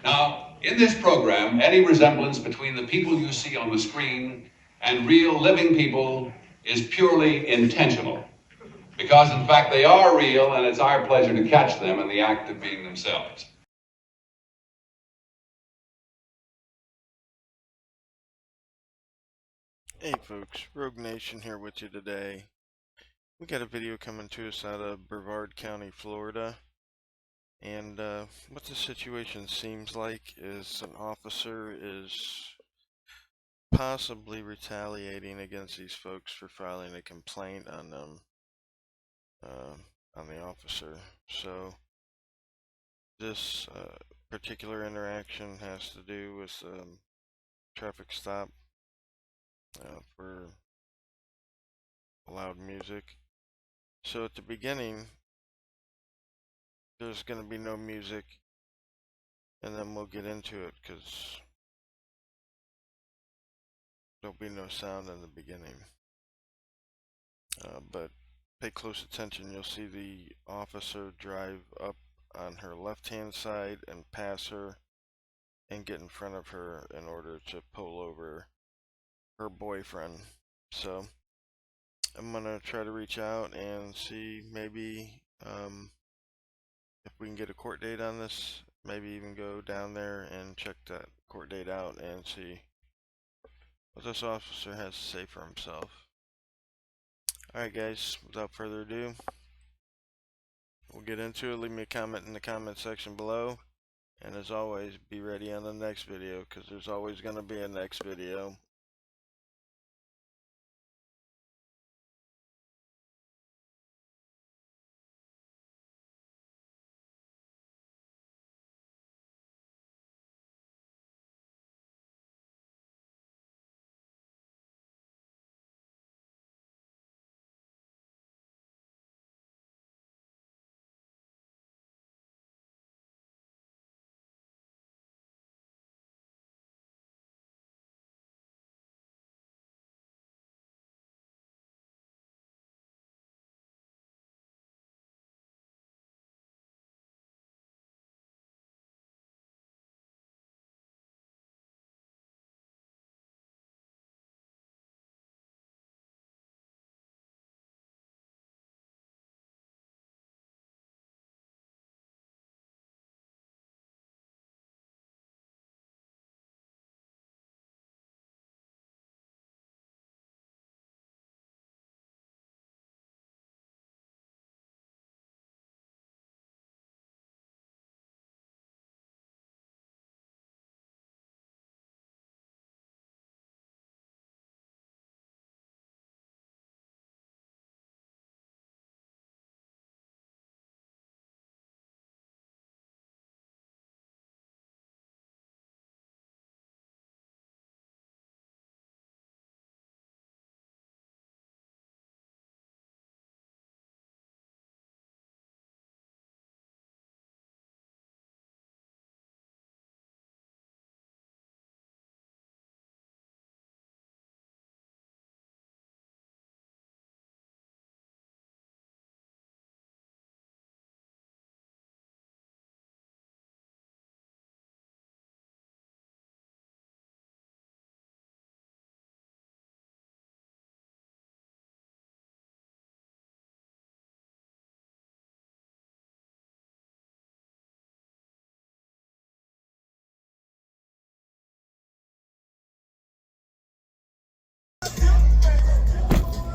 Now, in this program, any resemblance between the people you see on the screen and real living people is purely intentional. Because, in fact, they are real, and it's our pleasure to catch them in the act of being themselves. Hey folks, Rogue Nation here with you today. We got a video coming to us out of Brevard County, Florida. And what the situation seems like is an officer is possibly retaliating against these folks for filing a complaint on them, on the officer. So this particular interaction has to do with traffic stop for loud music. So at the beginning, there's going to be no music, and then we'll get into it because there'll be no sound in the beginning. But pay close attention. You'll see the officer drive up on her left-hand side and pass her and get in front of her in order to pull over her boyfriend. So I'm gonna try to reach out and see maybe if we can get a court date on this. Maybe even go down there and check that court date out and see what this officer has to say for himself. Alright guys, without further ado, we'll get into it. Leave me a comment in the comment section below. And as always, be ready on the next video, because there's always going to be a next video.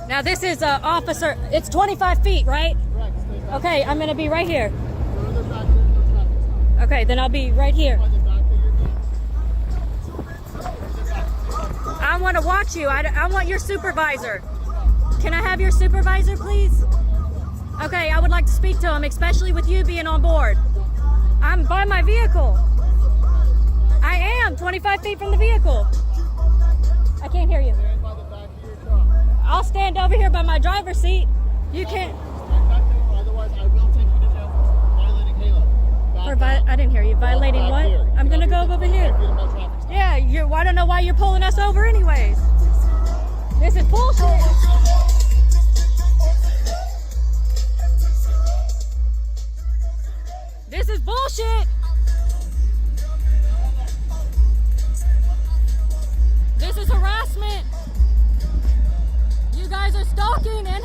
Now this is officer, it's 25 feet, right? Correct. Okay, I'm gonna be right here. Okay, then I'll be right here. I want to watch you. I want your supervisor. Can I have your supervisor, please? Okay, I would like to speak to him, especially with you being on board. I'm by my vehicle. I am 25 feet from the vehicle. I can't hear you. I'll stand over here by my driver's seat. You can't. Otherwise, I will take you to jail for violating Halo. I didn't hear you. Violating what? I'm gonna go over here. Yeah, I don't know why you're pulling us over anyways. This is bullshit. This is bullshit.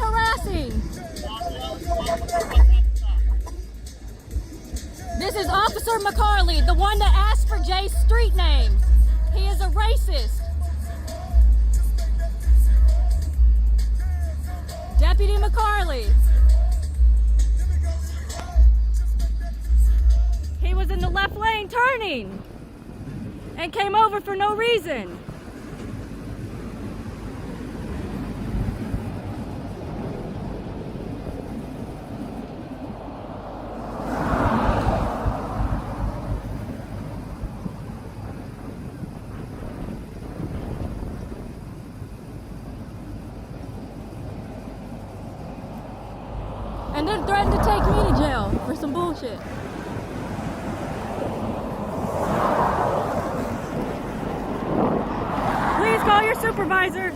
harassing. This is Officer McCarley, the one that asked for Jay's street name. He is a racist. Deputy McCarley. He was in the left lane turning and came over for no reason. And then threatened to take me to jail for some bullshit. Please call your supervisor.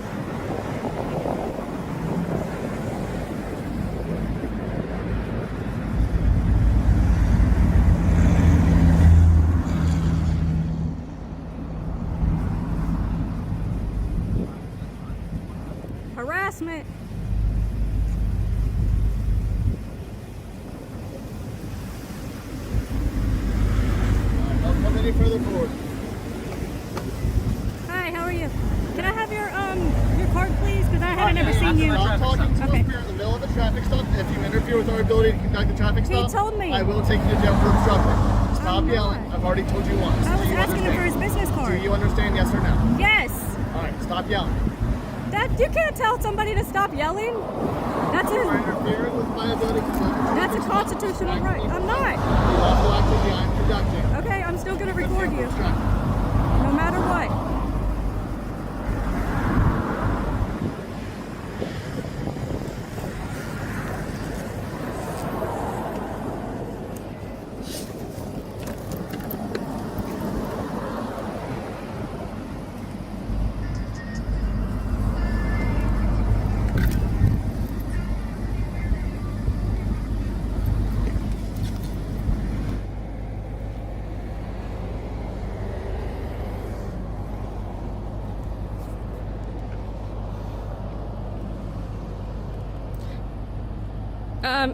Harassment. Don't come any further forward. Hi, how are you? Can I have your card, please? Because I haven't ever seen you. Stop talking to Okay. us. We're in the middle of a traffic stop. If you interfere with our ability to conduct the traffic He stop, told me. I will take you to jail for obstructing. Stop I'm yelling. not. I've already told you once. I was Do you asking him for his understand? business Do card. you understand, yes or no? Yes. All right, stop yelling. That you can't tell somebody to stop yelling. That's You are a interfering with my ability to conduct the that's a traffic stop. constitutional right. I'm not. The lawful activity I'm conducting. Okay, I'm still gonna record you, Obstructing. no matter what.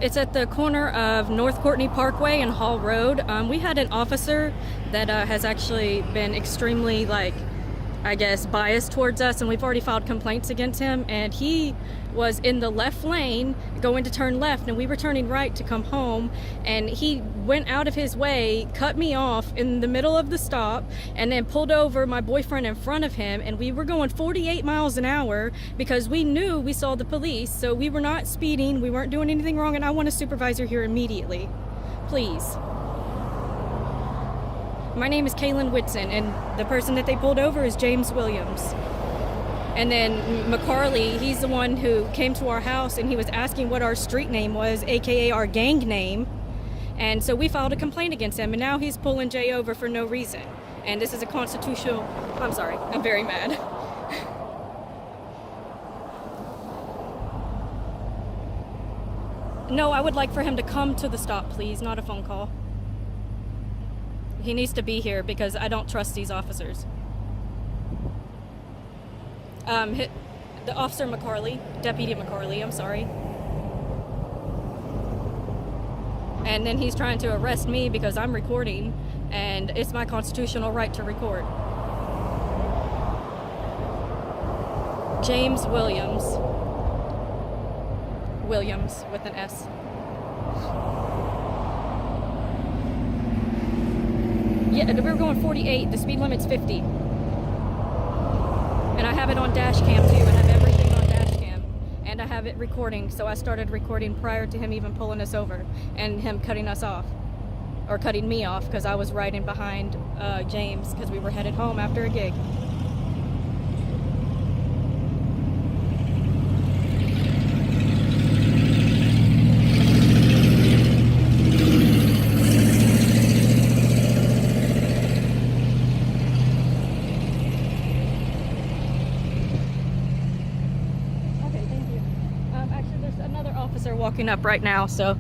It's at the corner of North Courtney Parkway and Hall Road. We had an officer that has actually been extremely, I guess, biased towards us, and we've already filed complaints against him. And he was in the left lane going to turn left, and we were turning right to come home, and he went out of his way, cut me off in the middle of the stop, and then pulled over my boyfriend in front of him. And we were going 48 miles an hour because we knew we saw the police, so we were not speeding, we weren't doing anything wrong, and I want a supervisor here immediately, please. My name is Kaylin Whitson, and the person that they pulled over is James Williams. And then McCarley, he's the one who came to our house and he was asking what our street name was, aka our gang name. And so we filed a complaint against him, and now he's pulling Jay over for no reason. And this is a constitutional, I'm sorry, I'm very mad. No, I would like for him to come to the stop, please, not a phone call. He needs to be here because I don't trust these officers. The Officer McCarley, Deputy McCarley, I'm sorry. And then he's trying to arrest me because I'm recording, and it's my constitutional right to record. James Williams. Williams with an S. Yeah, we were going 48. The speed limit's 50. And I have it on dash cam too. I have everything on dash cam. And I have it recording. So I started recording prior to him even pulling us over and him cutting us off. Or cutting me off because I was riding behind James because we were headed home after a gig. Walking up right now, so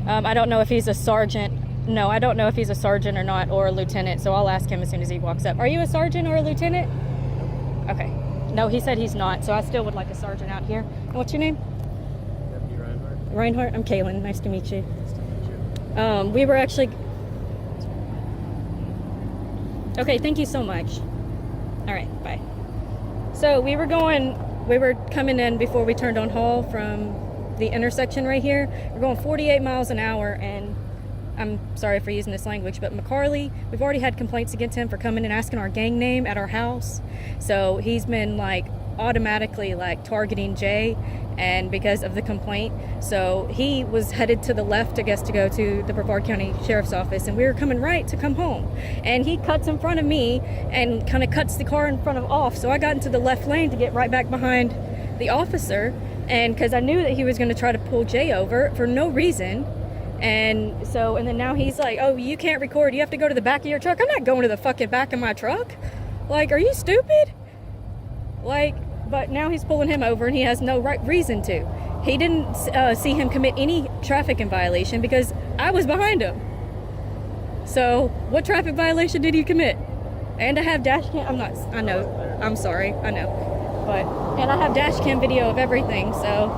I don't know if he's a sergeant. No, I don't know if he's a sergeant or not, or a lieutenant, so I'll ask him as soon as he walks up. Are you a sergeant or a lieutenant? Okay, No, he said he's not, so I still would like a sergeant out here. And what's your name? Deputy Reinhardt. Reinhardt? I'm Kaylin. Nice to meet you. Nice to meet you. We were actually... Okay, thank you so much. All right, bye. So we were coming in before we turned on Hall from the intersection right here. We're going 48 miles an hour, and I'm sorry for using this language, but McCarley, we've already had complaints against him for coming and asking our gang name at our house. So he's been like automatically like targeting Jay, and because of the complaint. So he was headed to the left, I guess, to go to the Brevard County Sheriff's Office, and we were coming right to come home. And he cuts in front of me and kind of cuts the car in front of off. So I got into the left lane to get right back behind the officer, and because I knew that he was going to try to pull Jay over for no reason. And then now he's like, oh, you can't record, you have to go to the back of your truck. I'm not going to the fucking back of my truck. Like, are you stupid? Like, but now he's pulling him over, and he has no right reason to. He didn't see him commit any traffic in violation because I was behind him. So what traffic violation did he commit? And I have dash cam. I know. I'm sorry. I know. And I have dash cam video of everything. So,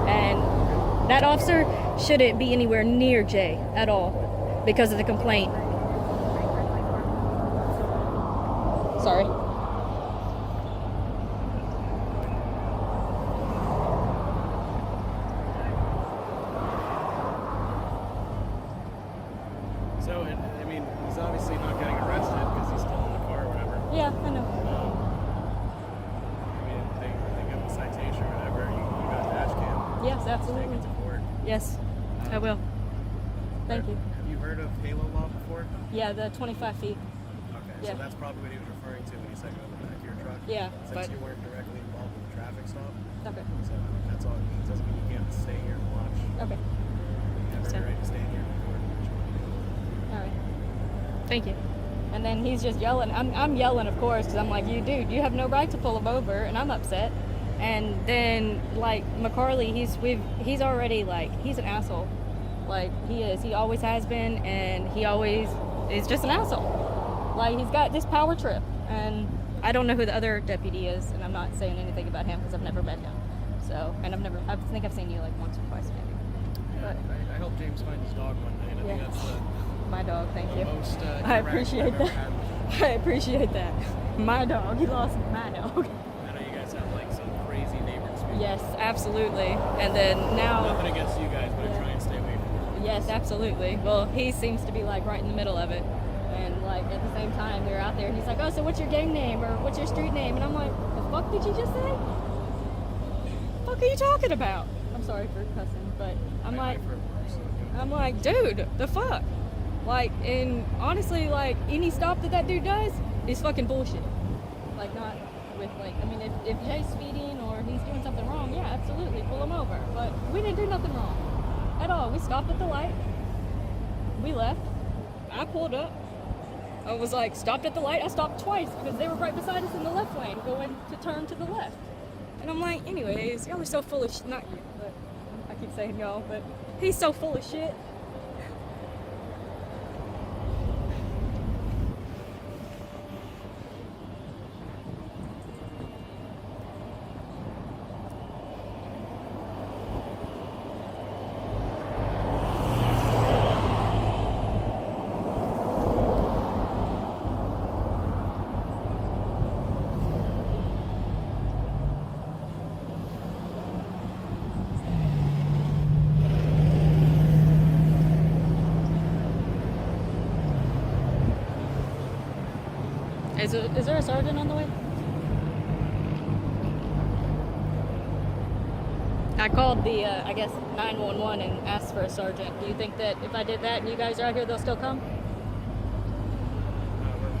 and that officer shouldn't be anywhere near Jay at all because of the complaint. Sorry. So, I mean, he's obviously not getting arrested because he's still in the car or whatever. Yeah, I know. I mean, they give him a citation or whatever. You got a dash cam. Yes, Take absolutely. it to court. Yes, I will. Thank you. Have you heard of Halo law before? Yeah, the 25 feet. Okay, Yeah. so that's probably what he was referring to when he said go to the back of your truck. Yeah, Since but you weren't directly involved in the traffic stop. okay, So that's all it means. Doesn't mean you can't stay here and watch. okay, You have So- every right to stand here and record what you want to do. all right. Thank you. And then he's just yelling. I'm yelling, of course, because I'm like, you dude, you have no right to pull him over, and I'm upset. And then like McCarley, he's already like, he's an asshole. Like he is. He always has been, and he always is just an asshole. Like he's got this power trip, and I don't know who the other deputy is, and I'm not saying anything about him because I've never met him. So, and I think I've seen you like once or twice maybe. Yeah, I helped James find his dog one night. I Yeah. think that's My dog, thank the you. most I appreciate interaction I've that. ever had. I appreciate that. My dog. He lost my dog. I know you guys have like some crazy neighbors. Yes, absolutely. And then now, Nothing against you guys, but I try and stay away from it. yes, absolutely. Well, he seems to be like right in the middle of it. And like at the same time, we're out there, and he's like, "Oh, so what's your gang name or what's your street name?" And I'm like, "The fuck did you just say? The fuck are you talking about?" I'm sorry for cussing, but I'm like, dude, the fuck? Like, and honestly, like any stop that dude does is fucking bullshit. Like not with like, I mean, if Jay's speeding or he's doing something wrong, yeah, absolutely, pull him over. But we didn't do nothing wrong at all. We stopped at the light. We left. I pulled up. I was like, stopped at the light. I stopped twice because they were right beside us in the left lane going to turn to the left. And I'm like, anyways, y'all are so full of shit. Not you, but I keep saying y'all, but he's so full of shit. Is there a sergeant on the way? I called the, I guess, 911 and asked for a sergeant. Do you think that if I did that and you guys are out here, they'll still come?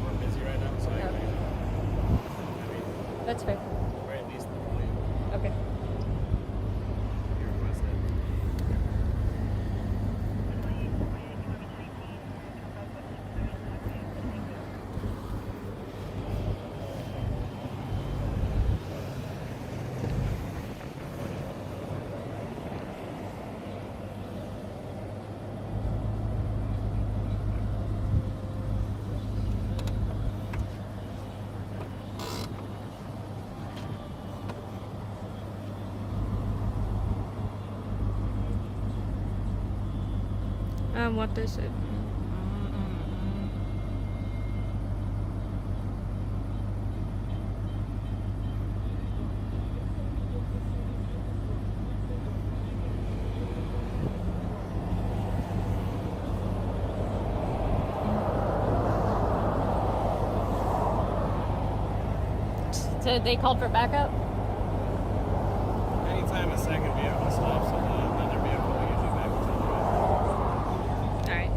We're busy right now, so I mean, That's fair. we're at least the Okay. you requested. What this is. So they called for backup? Anytime a second vehicle stops, another vehicle will usually back up. Alright.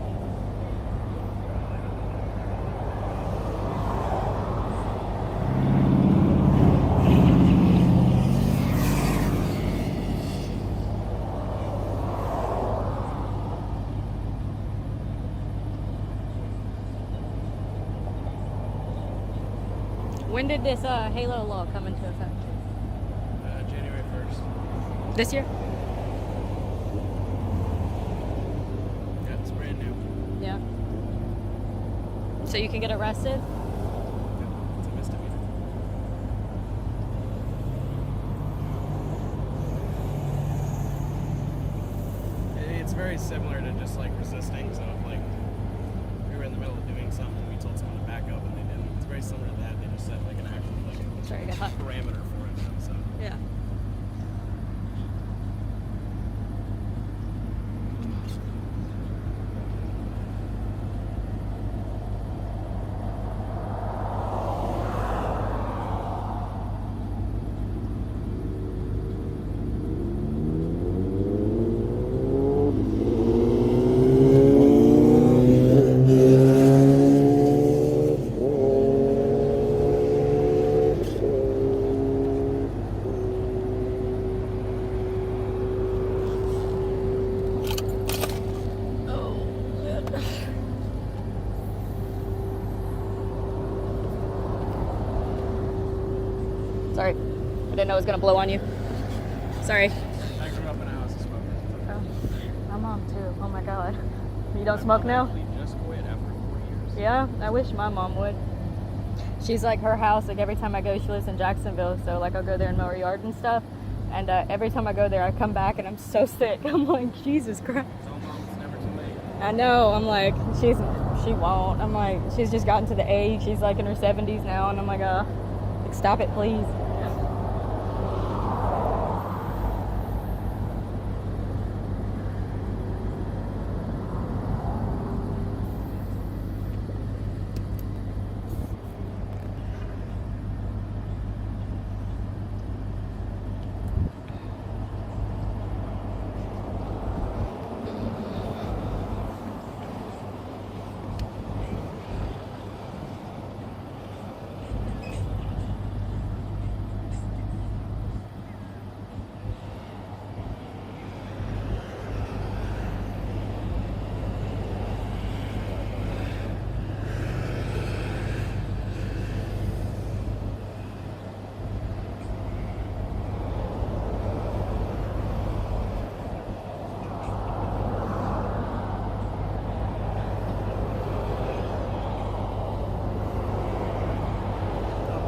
When did this Halo law come into effect? January 1st. This year? Yeah, it's brand new. Yeah. So you can get arrested? It's a misdemeanor. It's very similar to just like resisting. So if like we were in the middle of doing something, we told someone to back up and they didn't. It's very similar to that. They just set like an actual like Sorry, I got hot. parameter for it. So Yeah. Sorry. I didn't know it was gonna blow on you. Sorry. I grew up in a house of smokers. Oh, my mom too. Oh my god. You don't smoke now? We just quit after 4 years. Yeah, I wish my mom would. She's like her house, like every time I go, she lives in Jacksonville, so like I'll go there and mow her yard and stuff. And every time I go there, I come back and I'm so sick. I'm like, Jesus Christ. Tell mom it's never too late. I know. I'm like, she won't. I'm like, she's just gotten to the age. She's like in her 70s now, and I'm like, stop it, please.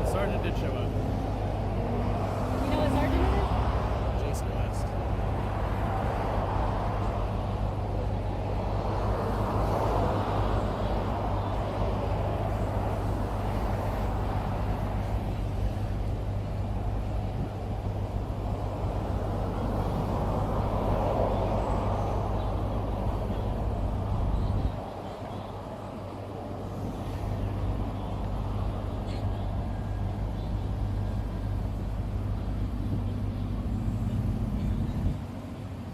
The sergeant did show up. You know what sergeant is? Jason West.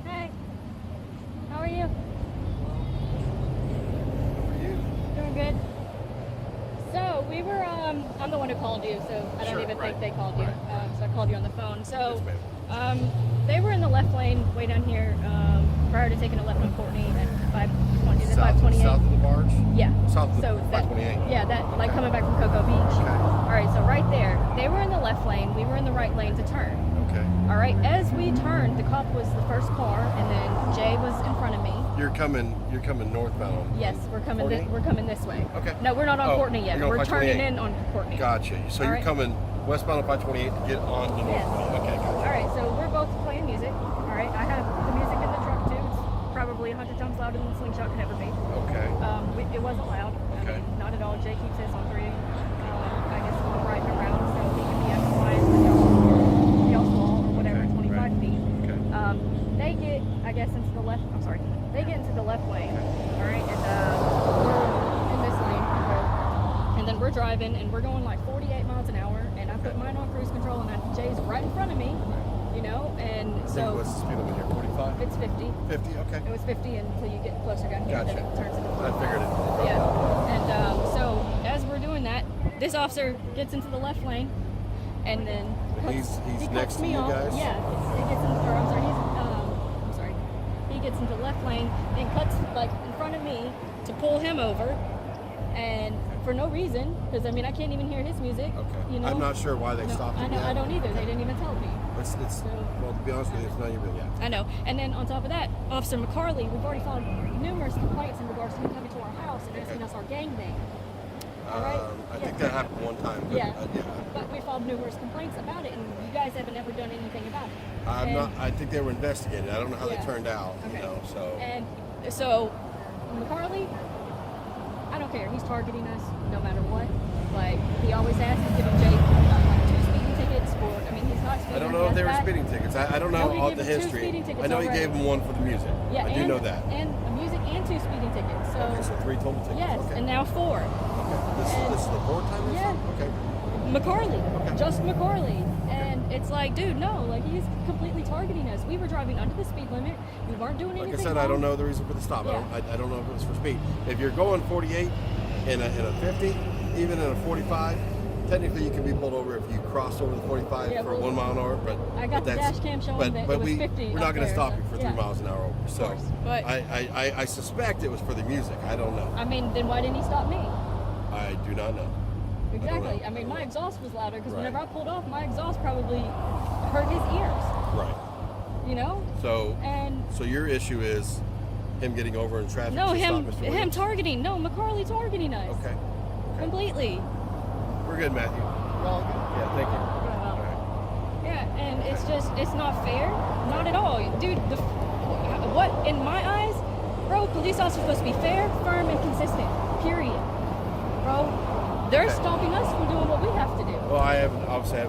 Hey. How are you? Doing good. So we were, I'm the one who called you, so I don't Sure, even think right, they called you. right. So I called you on the phone. So Yes, they were in the left lane way down here prior to taking a left on Courtney at 520. Is it South 528? of the barge? Yeah. South of So the that, 528. yeah, that like coming back from Cocoa Beach. Okay. All right, so right there, they were in the left lane. We were in the right lane to turn. Okay. All right, as we turned, the cop was the first car, and then Jay was in front of me. You're coming northbound. Yes, we're coming. Courtney? We're coming this way. Okay. No, we're not on Oh, Courtney yet. you're going We're turning 528. in on Courtney. Gotcha. So All you're right. coming westbound on 528 to get on the northbound. Yes. Okay, All gotcha. right, so we're both playing music. All right, I have the music in the truck too. It's probably probably 100 times louder than the slingshot could ever be. Okay. It wasn't loud. Okay. I mean, not at all. Jay keeps his on 3. I guess we're riding around, so he can be as quiet as y'all's wall or whatever, Okay, 25 right. feet. Okay. They get, I guess, into the left. I'm sorry. They get into the left lane. All right, and we're in this lane, and then we're driving, and we're going like 48 miles an hour, and I put mine on cruise control, and Jay's right in front of me, you know, and so What's the speed limit here? 45? it's 50. 50? Okay. It was 50 until you get closer down here, then Gotcha. it turns into I figured it. yeah, and so as we're doing that, this officer gets into the left lane, and then He's he next cuts to me you off. guys? Yeah, he gets in, or I'm sorry, I'm sorry. He gets into the left lane and cuts like in front of me to pull him over, and for no reason, because I mean I can't even hear his music. Okay. You know, I'm not sure why they No, stopped I him know, yet. I don't either. They didn't even tell me. Well, to be honest with you, it's not your business. I know. And then on top of that, Officer McCarley, we've already filed numerous complaints in regards to him coming to our house and asking us our gang name. All right? I think that happened one time. But, Yeah. But we filed numerous complaints about it, and you guys haven't ever done anything about it. I'm And- not. I think they were investigating. I don't know how Yeah. they turned out. Okay. You know, so. And so, McCarley, I don't care. He's targeting us no matter what. Like, he always asks us giving Jake like 2 speeding tickets for, I mean, he's not speeding. I don't know if they were that's bad. speeding tickets. I don't know No, he all gave the him 2 history. speeding tickets I know he already. gave him one for the music. Yeah, I do know that. And music and 2 speeding tickets. So, Okay, so 3 total tickets. yes, Okay. and now 4. Okay. This is the 4th time. This Yeah. time? Okay. McCarley, just McCarley. And it's like, dude, no, like he's completely targeting us. We were driving under the speed limit. We weren't doing anything Like I said, wrong. I don't know the reason for the stop. Yeah. I don't know if it was for speed. If you're going 48 in a 50, even in a 45, technically you can be pulled over if you crossed over the 45 Yeah, for well, 1 mile an hour. But I got but the that's, dash cam showing but, that but it was we, 50 We're up not going to there, stop so, you for 3 yeah. miles an hour over. So course, but- I suspect it was for the music. I don't know. I mean, then why didn't he stop me? I do not know. Exactly. know. I mean, my exhaust was louder because Right. whenever I pulled off, my exhaust probably hurt his ears. Right. You know? So And so your issue is him getting over in traffic. no, to him stop Mr. him Williams? targeting. No, McCarley targeting us. Okay. Completely. We're good, Matthew. Yeah, thank you. All right. Yeah, and it's not fair. Not at all. Dude, what, in my eyes, bro, police officers are supposed to be fair, firm, and consistent. Period. Bro, they're Okay. stopping us from doing what we have to do. Well, I haven't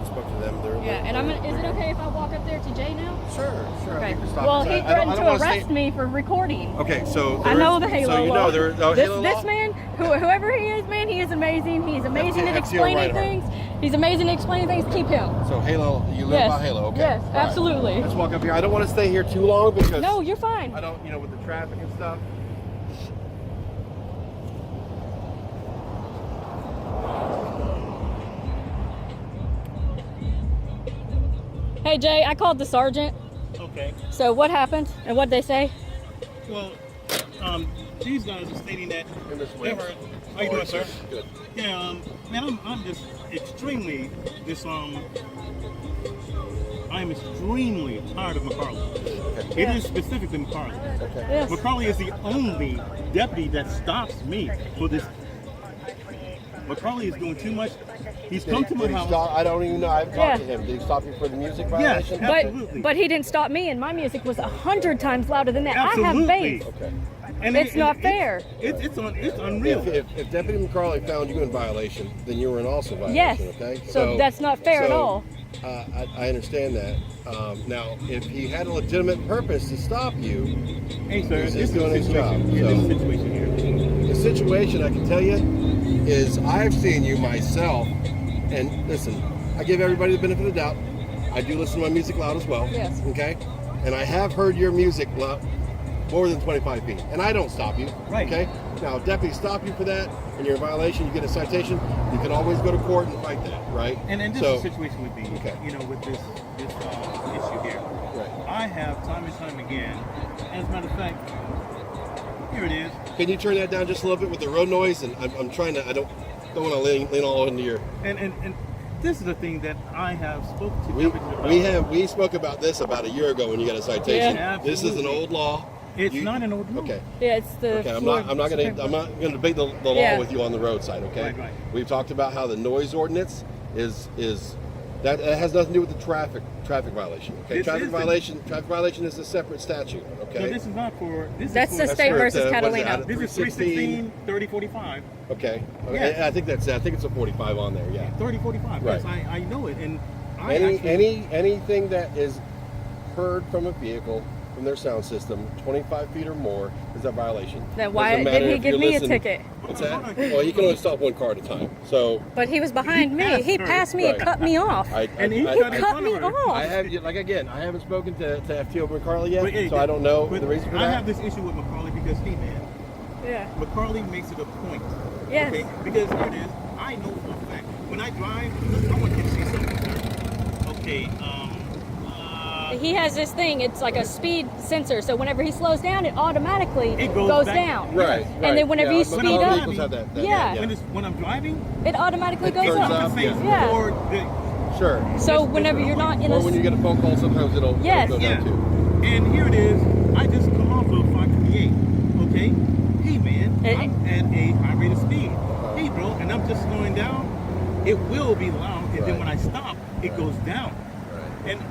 spoken to them. Yeah, and is it okay if I walk up there to Jay now? Sure. I Okay. think you're stopping. Well, So he I don't threatened to wanna arrest stay- me for recording. Okay, so I there know is- the Halo So you law. know there. Oh, Halo this law? man, whoever he is, man, he is amazing. He's amazing at FTO explaining Reinhardt. things. He's amazing at explaining things. Keep him. So Halo, you live Yes. by Halo, okay? Yes, All right. absolutely. Let's walk up here. I don't want to stay here too long because No, you're fine. I don't, with the traffic and stuff. Hey, Jay, I called the sergeant. Okay. So what happened and what'd they say? Well, these guys are stating that In this they way. were. How you doing, sir? Good. Yeah, man, I'm just extremely I am extremely tired of McCarley. It is specifically McCarley. Okay. Yes. McCarley is the only deputy that stops me for this. McCarley is doing too much. He's come to my Did he house. stop? I don't even know. I haven't talked to Yeah. him. Did he stop you for the music Yes. violation? Absolutely. But he didn't stop me, and my music was 100 times louder than that. I have Absolutely. bass. Okay. And It's not fair. It's unreal. If Deputy McCarley found you in violation, then you were in also violation. Yes. Okay. So that's not fair at all. I understand that. Now, if he had a legitimate purpose to stop you, Hey, sir, He's this is doing the his situation. job, Yeah, so- this is the situation here. the situation I can tell you is I've seen you myself, and listen, I give everybody the benefit of the doubt. I do listen to my music loud as well. Yes. Okay. And I have heard your music loud, more than 25 feet, and I don't stop you. Right. Okay. Now, if deputies stop you for that, and you're in violation, you get a citation. You can always go to court and fight that, right? And this So- is the situation with me, Okay. with this issue here. Right. I have time and time again, as a matter of fact, here it is. Can you turn that down just a little bit with the road noise? And I'm trying to. I don't want to lean all into your. And this is the thing that I have spoken to deputies about. We spoke about this about a year ago when you got a citation. Yeah, This is an absolutely. old law. It's not an old law. Okay. Yeah, it's the. Okay. I'm Florida not Supreme going Court. to debate the law Yeah. with you on the roadside. Okay. Right. We've talked about how the noise ordinance is That has nothing to do with the traffic violation. Okay, This traffic is the- violation is a separate statute. Okay. No, this is not for. This That's is the for, state for, versus what is it, Catalina. This is 316, 3045. Okay. Yes. I think that's. I think it's a 45 on there. Yeah. 3045. Right. Yes, I know it, and I actually, Anything that is heard from a vehicle from their sound system 25 feet or more is a violation. Then why Doesn't matter didn't he if give you me listen- a ticket? What's that? Well, you can only stop one car at a time. So But he was behind me. He passed me and Right. cut me off. And he He cut in cut front me of her. off. I have, like again, I haven't spoken to FTO McCarley yet, But, hey, so I don't know but the reason for I that. have this issue with McCarley because, hey man, Yeah. McCarley makes it a point. Yes. Okay? Because here it is. I know for a fact. When I drive, I want you to see something, sir. Okay, He has this thing. It's like a speed sensor. So whenever he slows down, it automatically It goes goes back- down. Right. And then whenever you but speed all up- vehicles have that, Yeah. when I'm driving, It automatically It goes turns up. up. compensates Yeah. for the. Sure. So whenever you're not in Or when you a get a phone call, sometimes it'll Yes. go Yeah. down too. And here it is. I just come off of 528. Okay. Hey man, Eh, I'm at a high rate of speed. Hey bro, and I'm just slowing down. It will be loud, and then Right. when I stop, it Right. goes down.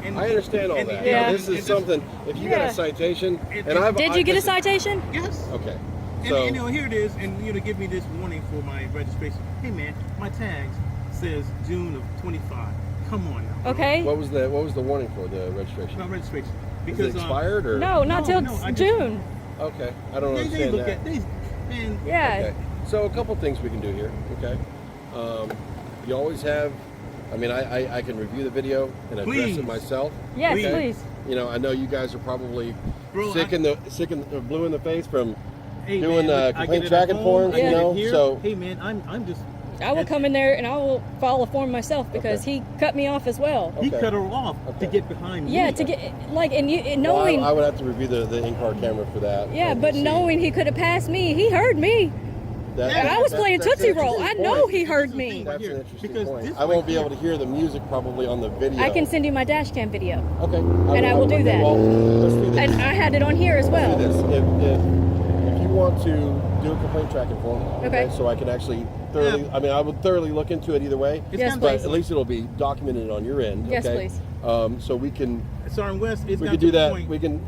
And I understand all and- that. Yeah. Now, this is something. If you got Yeah. a citation, It- and I've Did you get a listen, citation? Yes. Okay. And So you know, here it is, and you know, give me this warning for my registration. Hey man, my tags says June of 25. Come on now. bro. Okay. what was the warning for the registration? My registration. Is Because it expired or No, not till No, I just- June. Okay, I don't They understand look that. at they, man. Yeah. Okay, so a couple things we can do here. Okay, you always have. I mean, I can review the video and address Please. it myself. Yes, Please. please. You know, I know you guys are probably Bro, sick in the blue in the face from Hey, doing man, the I complaint get it at tracking home, forms. I You get it know, here. so Hey man, I'm just. I will come in there and I will file a form myself because Okay. he cut me off as well. He Okay. cut her off to Okay. get behind me. Yeah, to get like and you and well, knowing I would have to review the in-car camera for that. yeah, and but see. knowing he could have passed me, he heard me. And I was playing that's Tootsie an Roll. I interesting know point. he heard me. That's Here, an interesting because point. this I won't right be here- able to hear the music probably on the video. I can send you my dash cam video. Okay. and I will do that. Well, let's do this. And I had it on here as well. Let's do this. If you want to do a complaint tracking form, Okay. so I can actually thoroughly. I mean, I would thoroughly look into it either way. It's Yes, got- But please. at least it'll be documented on your end. Yes, okay? please. So we can Sergeant West, it's we got could to do the that. point. We can.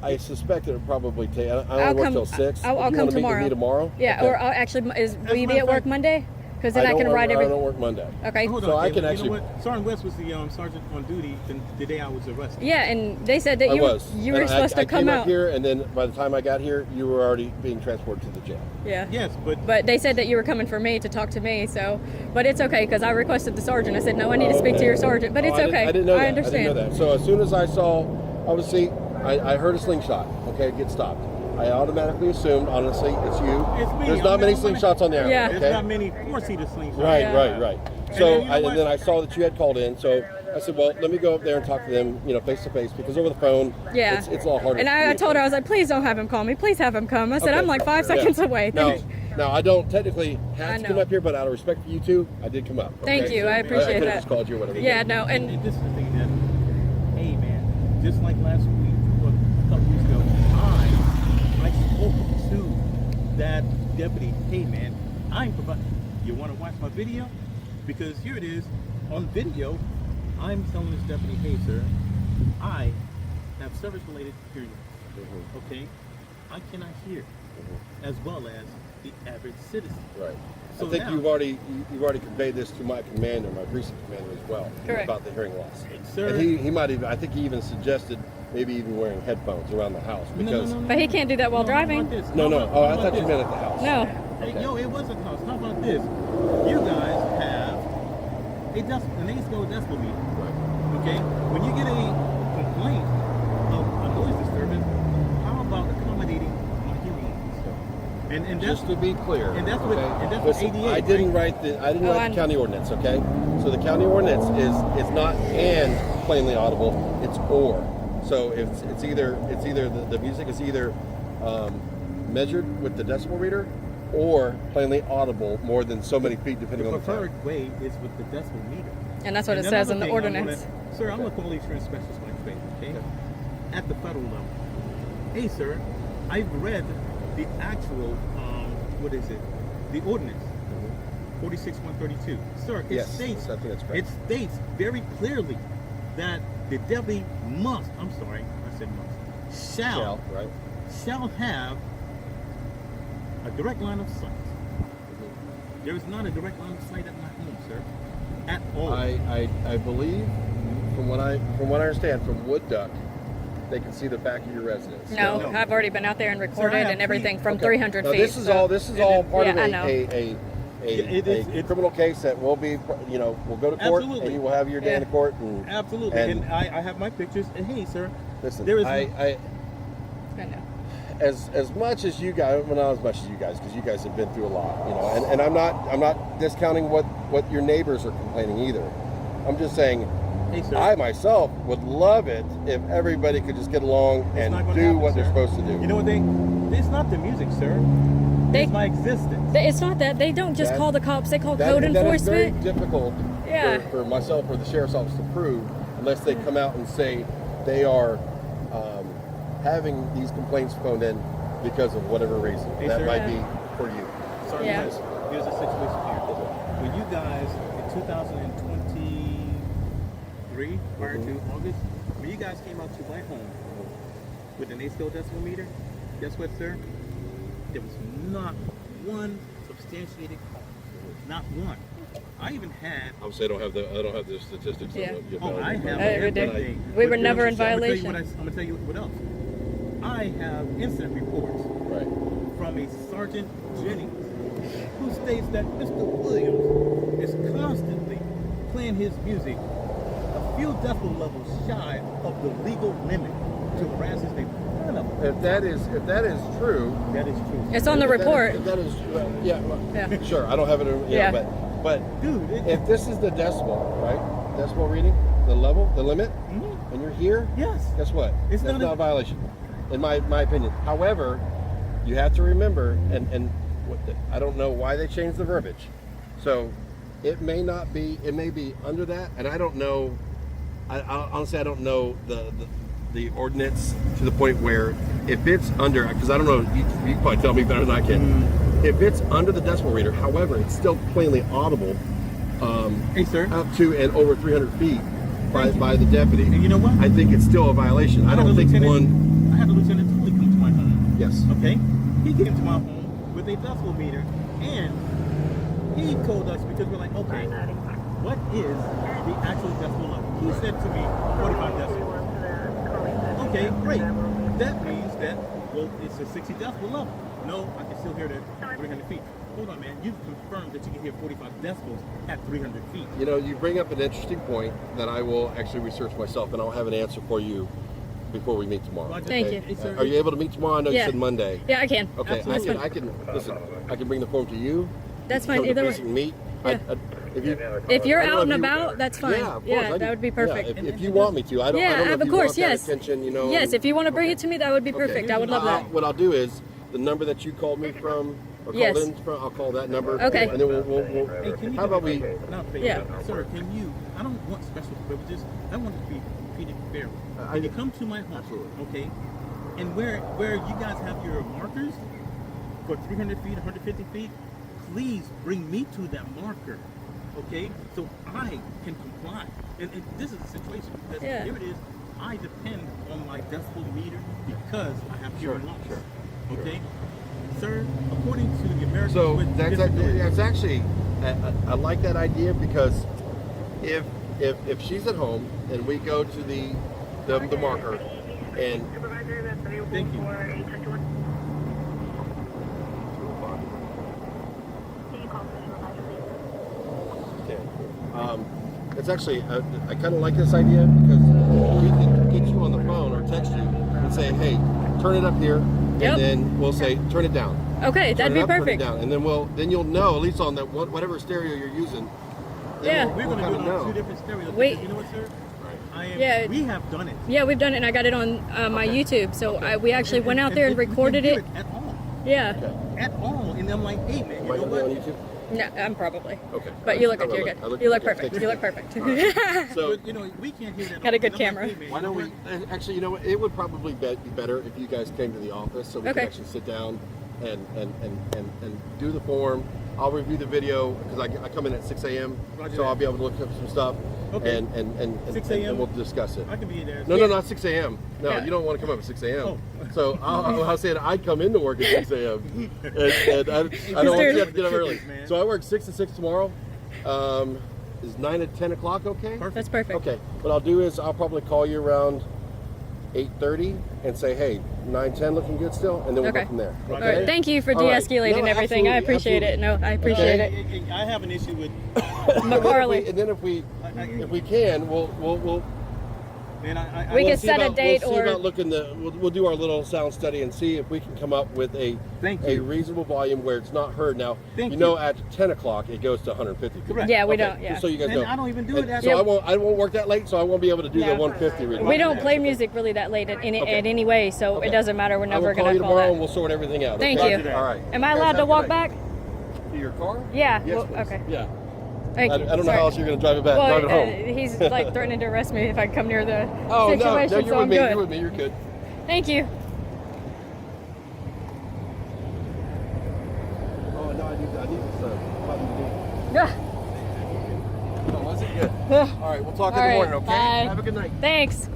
I suspect it'll probably take. I I'll only work come- till 6. I'll If you come wanna meet with me tomorrow. Yeah, Okay. or I'll actually will As a you be matter at of work fact- Monday? Because then I can don't write work, I every. don't work Monday. Okay. Hold So on, I Caleb. can You actually- know what? Sergeant West was the sergeant on duty the day I was arrested. Yeah, and they said that I you was. you were And supposed I to come came out. up here, and then by the time I got here, you were already being transported to the jail. Yeah. Yes, but But they said that you were coming for me to talk to me, so. But it's okay because I requested the sergeant. I said no, I need to speak to your sergeant. But Oh, it's I okay. Didn't, I didn't know that. understand. I didn't know that. So as soon as I saw, obviously, I heard a slingshot. Okay, get stopped. I automatically assumed, honestly, it's you. It's me. There's not I'm many the one- slingshots on the island. Yeah. Okay? there's not many four-seater slingshots. Right, Yeah. right. And So then you know and what? then I saw that you had called in. So I said, well, let me go up there and talk to them, face to face, because over the phone, Yeah. it's a lot harder. And to I told her, I was communicate. like, please don't have him call me. Please have him come. I said, Okay. I'm like 5 Yeah. seconds away. Now I don't technically I have to know. come up here, but out of respect for you two, I did come up. Thank okay? you. I I appreciate could have that. just called you or whatever. Yeah, no, and And this is the thing that, hey man, just like last week, or a couple weeks ago, I spoke to that deputy. Hey man, I'm providing. You want to watch my video? Because here it is on video. I'm telling this deputy, hey sir, I have service-related period. Okay, I cannot hear, as well as the average citizen. Right. So I think now- you've already conveyed this to my commander, my precinct commander as well, Correct. about the hearing loss. Sir, And he might even, I think he even suggested maybe even wearing headphones around the house because but he can't do that while driving. no. Oh, I thought you meant at the house. No. Hey, yo, it was a house. How about this? You guys have an 8-scale decibel meter. Right. Okay? When you get a complaint of a noise disturbance, how about accommodating my hearing aids? And that's Just to be clear, and that's what- okay? and that's what Listen, ADA, I didn't right? write the Oh, I- the county ordinance, okay? So the county ordinance is not and plainly audible, it's or. So it's either the music is either measured with the decibel reader or plainly audible more than so many feet depending the on the time. preferred way is with the decibel meter. And that's what it And says another in the thing I ordinance. wanna- sir, I'm a quality assurance specialist by trade, okay? At the federal level. Hey, sir, I've read the actual, what is it? The ordinance. 46-132. Sir, it Yes, states, I think that's correct. it states very clearly that the deputy must, I'm sorry, I said must, shall have a direct line of sight. There is not a direct line of sight at my home, sir, at all. I believe, from what I understand, from Wood Duck, they can see the back of your residence. No, No. I've already been out there and recorded have and everything three- from Okay. 300 Now, feet. this is so- all part Yeah, of I know. a It is- criminal case that will be, we'll go to court, Absolutely. and you will have your day in Yeah. the court. And Absolutely, And, and I have my pictures. And hey, sir, listen, there is I I know. as much as you guys, well, not as much as you guys, because you guys have been through a lot, and I'm not discounting what your neighbors are complaining either. I'm just saying, hey, sir. I myself would love it if everybody could just get along and not do gonna happen, what they're sir. supposed to do. You know what it's not the music, sir. They- It's my existence. It's not that. They don't just That- call the cops. They call That code is very enforcement. difficult Yeah. for myself or the sheriff's office to prove unless they come out and say they are having these complaints phoned in because of whatever reason. Hey, That sir. might be for you. Sorry, Yeah. here's the situation here. When you guys, in 2023, prior to August, when you guys came out to my home with an 8-scale decimal meter, guess what, sir? There was not one substantiated call. Not one. I even had. Obviously, I don't have the statistics. Yeah. Oh, I have we did. everything. We were But never in I'm gonna tell you violation. I'm gonna tell you what else. I have incident reports Right. from a Sergeant Jennings who states that Mr. Williams is constantly playing his music a few decibel levels shy of the legal limit to harass his neighbor. If that is true, That is true. It's on the if that is- report. if that is, yeah, well, Yeah. sure. I don't have it. Yeah. But Dude, if this is the decibel, right? Decibel reading, the level, the limit, Mhm. and you're here, Yes. guess what? It's That's not not a- a violation, in my opinion. However, you have to remember, and I don't know why they changed the verbiage. So it may not be. It may be under that, and I don't know. I honestly, I don't know the ordinance to the point where if it's under, because I don't know, you can probably tell me better than I can. If it's under the decibel reader, however, it's still plainly audible. Hey, sir. Up to and over 300 feet by the deputy. And you know what? I think it's still a violation. I don't think one. I had a lieutenant Tully come to my home. Yes. Okay? He came to my home with a decibel meter, and he told us, because we're like, okay, what is the actual decibel level? He said to me, 45 decibels. Okay, great. That means that, well, it's a 60 decibel level. No, I can still hear it at 300 feet. Hold on, man. You've confirmed that you can hear 45 decibels at 300 feet. You know, you bring up an interesting point that I will actually research myself, and I'll have an answer for you before we meet tomorrow. Roger. Thank okay? you. Hey, sir. Are you able to meet tomorrow? I know you Yeah. said Monday. Yeah, I can. Okay, Absolutely. I can listen. I can bring the form to you. That's You can fine. come to Either visit way. and meet. Yeah. If you, If you're I don't know out and if you- about, that's fine. Yeah, of course. Yeah, I that do. would be perfect. Yeah, if you want me to, I don't. Yeah, I don't know of if you course, want that yes. attention, you know. Yes, if you want to bring it to me, that would be perfect. Okay. I would love that. What I'll do is the number that you called me from, or Yes. called in from, I'll call that number. Okay. And then we'll Hey, can you how about we? Not fair. Yeah. Sir, can you, I don't want special privileges. I want to be treated fairly. I- Can you come to my home? Absolutely. Okay? And where you guys have your markers for 300 feet, 150 feet, please bring me to that marker. Okay? So I can comply. And this is a situation because Yeah. here it is. I depend on my decibel meter because I have hearing loss. Okay? Sir, according to the Americans So with that's Disabilities, actually I like that idea because if she's at home and we go to the marker and thank you. it's actually I kind of like this idea because we can get you on the phone or text you and say, hey, turn it up here, Yep. and then we'll say turn it down. Okay, Turn that'd it be up, turn it perfect. down, and then you'll know at least on that whatever stereo you're using. then Yeah. We're we'll going to do kinda it on know. two different stereos. Wait. because You know what, sir? Yeah. We have done it. Yeah, we've done it, and I got it on my YouTube. So we actually went out there and we can't recorded hear it. at all. Yeah. At all. And I'm like, hey, man, you Am I know gonna be on what? YouTube? No, I'm probably. Okay. But you look I good. You're look- I good. look- You look okay, perfect. thank You you. look perfect. So But, you know, we can't hear that. Got a all. good And I'm like, camera. hey, man, why you know don't we? what? Actually, you know what? It would probably be better if you guys came to the office so we Okay. could actually sit down and do the form. I'll review the video because I come in at 6 a.m. Roger So that. I'll be able to look up some stuff. Okay. And 6 and a.m.? we'll discuss it. I can be there. No, not 6 a.m. No, Yeah. you don't want to come up at 6 a.m. Oh. So I was saying I'd come into work at 6 a.m. and I don't want you to have to get up early. Man. So I work 6 to 6 tomorrow. Is 9 to 10 o'clock okay? That's perfect. Okay. What I'll do is I'll probably call you around 8:30 and say, hey, 9:10 looking good still, and then we'll Okay. go from there. All All right. Thank you for All right. de-escalating No, everything. I absolutely, appreciate it. No, I appreciate it. I have an issue with. McCarley. And then if we can, we'll Man, I We will can see set a about- date we'll see or- about looking we'll do our little sound study and see if we can come up with a Thank a you. reasonable volume where it's not heard. Now Thank you know you. at 10 o'clock it goes to 150. Correct. Yeah, we Okay, don't. Yeah. Just so you guys And know. I don't even do And it at. so Yep. I won't work that late, so I won't be able to do the No. 150 reading. We don't play music really that late at any way, so Okay. it doesn't matter. We're I never will call gonna you call tomorrow that. and we'll sort everything out. Thank okay? you. Roger that. All right. Am I Guys, allowed have to a good walk night. back? To your car? Yeah. Yes, well, please. okay. Yeah. Thank I you. don't know Sorry. how else you're going to drive it back. Well, drive it home. he's like threatening to arrest me if I come near the Oh no, situation, you're so with I'm me. good. You're with me. You're good. Thank you. Oh no, I need this button to do. Yeah. Oh, was it good? All right, we'll talk in All the right, morning. Okay. bye. Have a good night. Thanks.